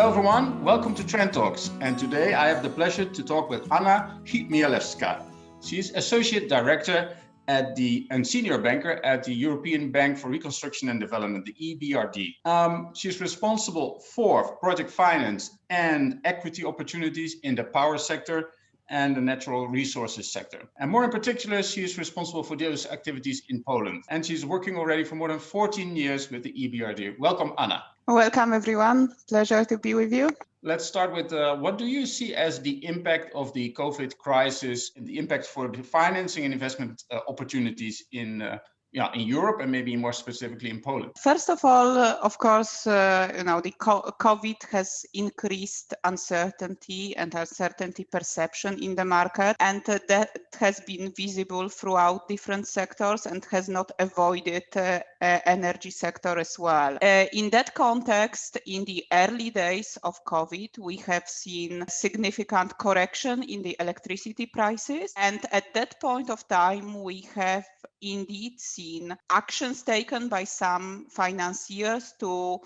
Hello everyone, welcome to Trend Talks, and today I have the pleasure to talk with Anna Chmielewska. She's Associate Director and Senior Banker at the European Bank for Reconstruction and Development, the EBRD. She's responsible for project finance and equity opportunities in the power sector and the natural resources sector. And more in particular, she is responsible for those activities in Poland. And she's working already for more than 14 years with the EBRD. Welcome, Anna. Welcome, everyone. Pleasure to be with you. Let's start with what do you see as the impact of the COVID crisis and the impact for the financing and investment opportunities in Europe and maybe more specifically in Poland? First of all, of course, the COVID has increased uncertainty and uncertainty perception in the market, and that has been visible throughout different sectors and has not avoided energy sector as well. In that context, in the early days of COVID, we have seen significant correction in the electricity prices, and at that point of time, we have indeed seen actions taken by some financiers to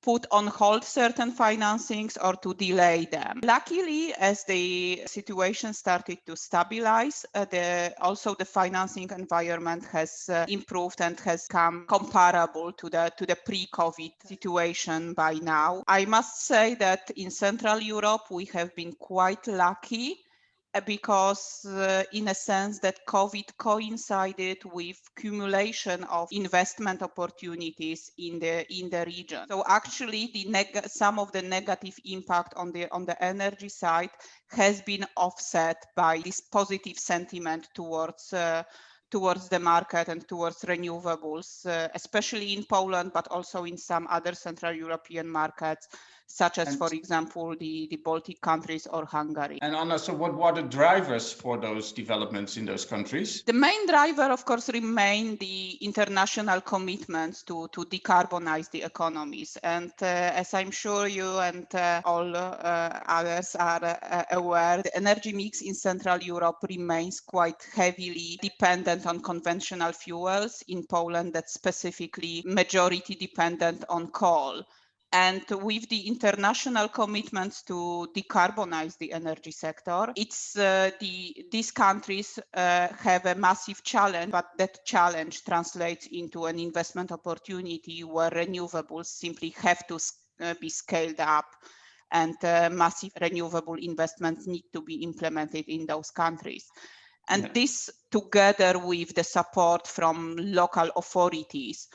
put on hold certain financings or to delay them. Luckily, as the situation started to stabilize, also the financing environment has improved and has come comparable to the pre-COVID situation by now. I must say that in Central Europe, we have been quite lucky because in a sense that COVID coincided with accumulation of investment opportunities in the region. So actually some of the negative impact on the energy side has been offset by this positive sentiment towards the market and towards renewables, especially in Poland, but also in some other Central European markets, such as, for example, the Baltic countries or Hungary. And Anna, so what were the drivers for those developments in those countries? The main driver, of course, remain the international commitments to decarbonize the economies. And as I'm sure you and all others are aware, the energy mix in Central Europe remains quite heavily dependent on conventional fuels. In Poland, that's specifically majority dependent on coal. And with the international commitments to decarbonize the energy sector, these countries have a massive challenge, but that challenge translates into an investment opportunity where renewables simply have to be scaled up, and massive renewable investments need to be implemented in those countries. And this, together with the support from local authorities,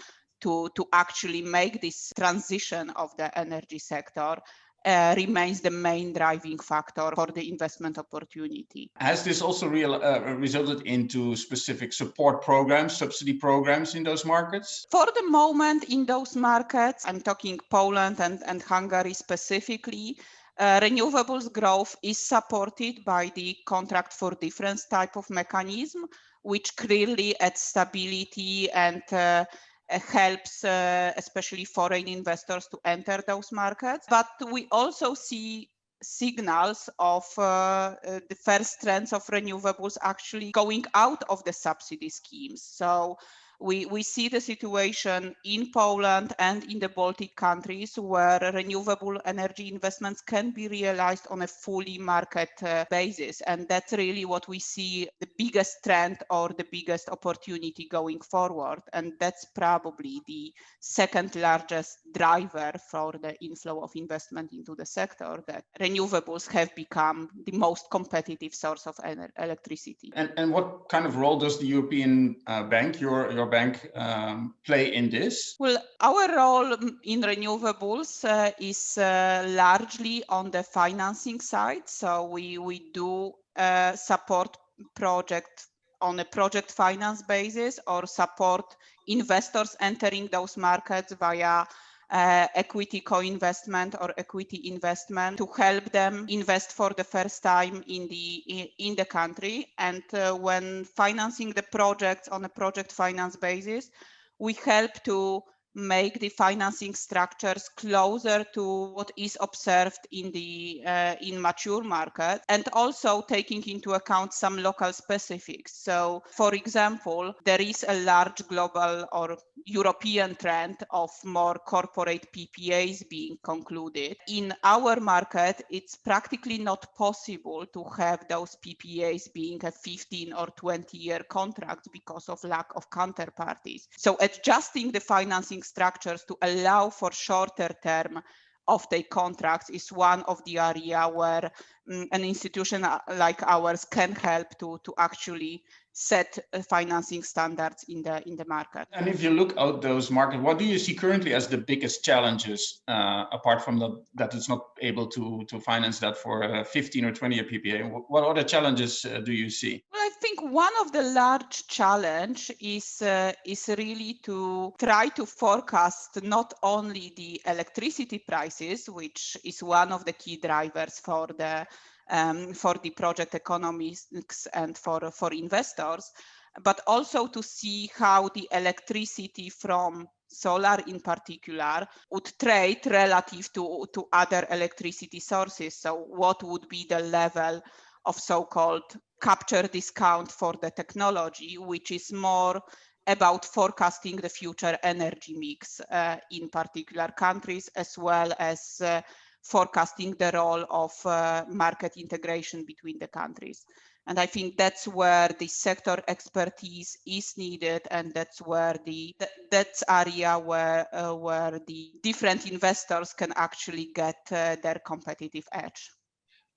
to actually make this transition of the energy sector remains the main driving factor for the investment opportunity. Has this also resulted into specific support programs, subsidy programs in those markets? For the moment, in those markets, I'm talking Poland and Hungary specifically, renewables growth is supported by the contract for difference type of mechanism, which clearly adds stability and helps especially foreign investors to enter those markets. But we also see signals of the first trends of renewables actually going out of the subsidy schemes. So we see the situation in Poland and in the Baltic countries where renewable energy investments can be realized on a fully market basis. And that's really what we see the biggest trend or the biggest opportunity going forward. And that's probably the second largest driver for the inflow of investment into the sector, that renewables have become the most competitive source of electricity. And what kind of role does the European Bank, your bank, play in this? Well, our role in renewables is largely on the financing side. So we do support projects on a project finance basis or support investors entering those markets via equity co-investment or equity investment to help them invest for the first time in the country. And when financing the projects on a project finance basis, we help to make the financing structures closer to what is observed in the in mature market, and also taking into account some local specifics. So, for example, there is a large global or European trend of more corporate PPAs being concluded. In our market, it's practically not possible to have those PPAs being a 15 or 20-year contract because of lack of counterparties. So adjusting the financing structures to allow for shorter term offtake contracts is one of the area where an institution like ours can help to actually set financing standards in the market. And if you look at those markets, what do you see currently as the biggest challenges, apart from that it's not able to finance that for a 15 or 20-year PPA? What other challenges do you see? Well, I think one of the large challenge is really to try to forecast not only the electricity prices, which is one of the key drivers for the project economics and for investors, but also to see how the electricity from solar in particular would trade relative to other electricity sources. So what would be the level of so-called capture discount for the technology, which is more about forecasting the future energy mix in particular countries, as well as forecasting the role of market integration between the countries. And I think that's where the sector expertise is needed, and that's where that's area where the different investors can actually get their competitive edge.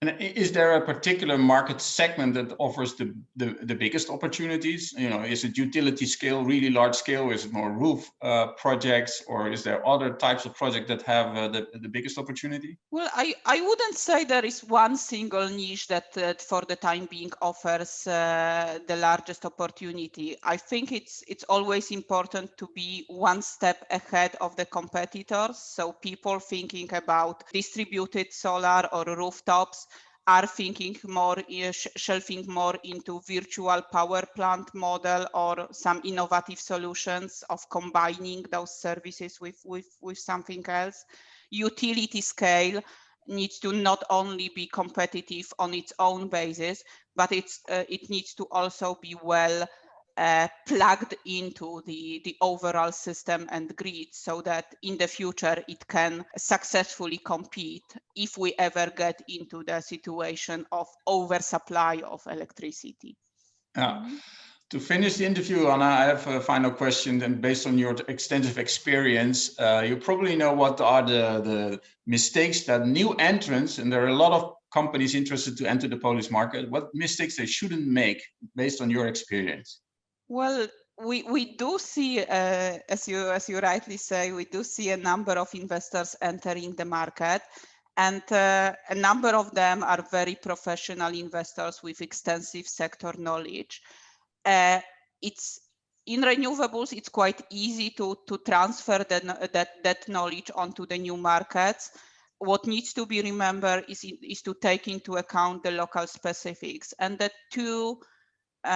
And is there a particular market segment that offers the biggest opportunities? You know, is it utility scale, really large scale? Is it more roof projects, or is there other types of projects that have the biggest opportunity? Well, I wouldn't say there is one single niche that for the time being offers the largest opportunity. I think it's always important to be one step ahead of the competitors. So people thinking about distributed solar or rooftops are thinking more, shelving more into virtual power plant model or some innovative solutions of combining those services with something else. Utility scale needs to not only be competitive on its own basis, but it needs to also be well plugged into the overall system and grid, so that in the future it can successfully compete if we ever get into the situation of oversupply of electricity. To finish the interview, Anna, I have a final question. And based on your extensive experience, you probably know what are the mistakes that new entrants, and there are a lot of companies interested to enter the Polish market, what mistakes they shouldn't make based on your experience? Well, we do see, as you rightly say, we do see a number of investors entering the market, and a number of them are very professional investors with extensive sector knowledge. It's in renewables, it's quite easy to transfer that knowledge onto the new markets. What needs to be remembered is to take into account the local specifics. And the two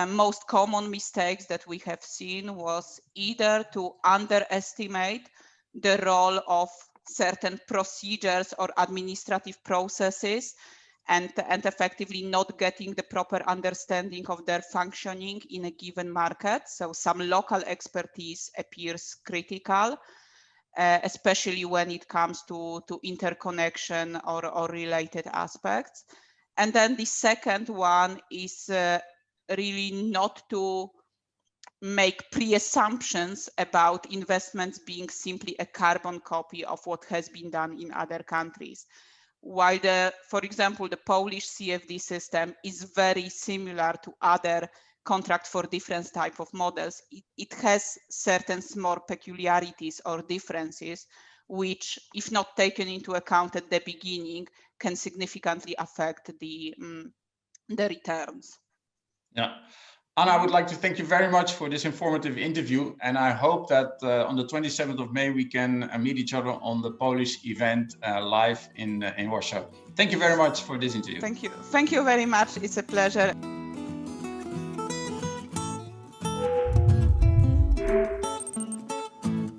most common mistakes that we have seen was either to underestimate the role of certain procedures or administrative processes and effectively not getting the proper understanding of their functioning in a given market. So some local expertise appears critical, especially when it comes to interconnection or related aspects. And then the second one is really not to make pre-assumptions about investments being simply a carbon copy of what has been done in other countries. While for example, the Polish CFD system is very similar to other contract for different type of models, it has certain small peculiarities or differences, which, if not taken into account at the beginning, can significantly affect the returns. Yeah. Anna, I would like to thank you very much for this informative interview, and I hope that on the 27th of May we can meet each other on the Polish event live in Warsaw. Thank you very much for this interview. Thank you very much. It's a pleasure.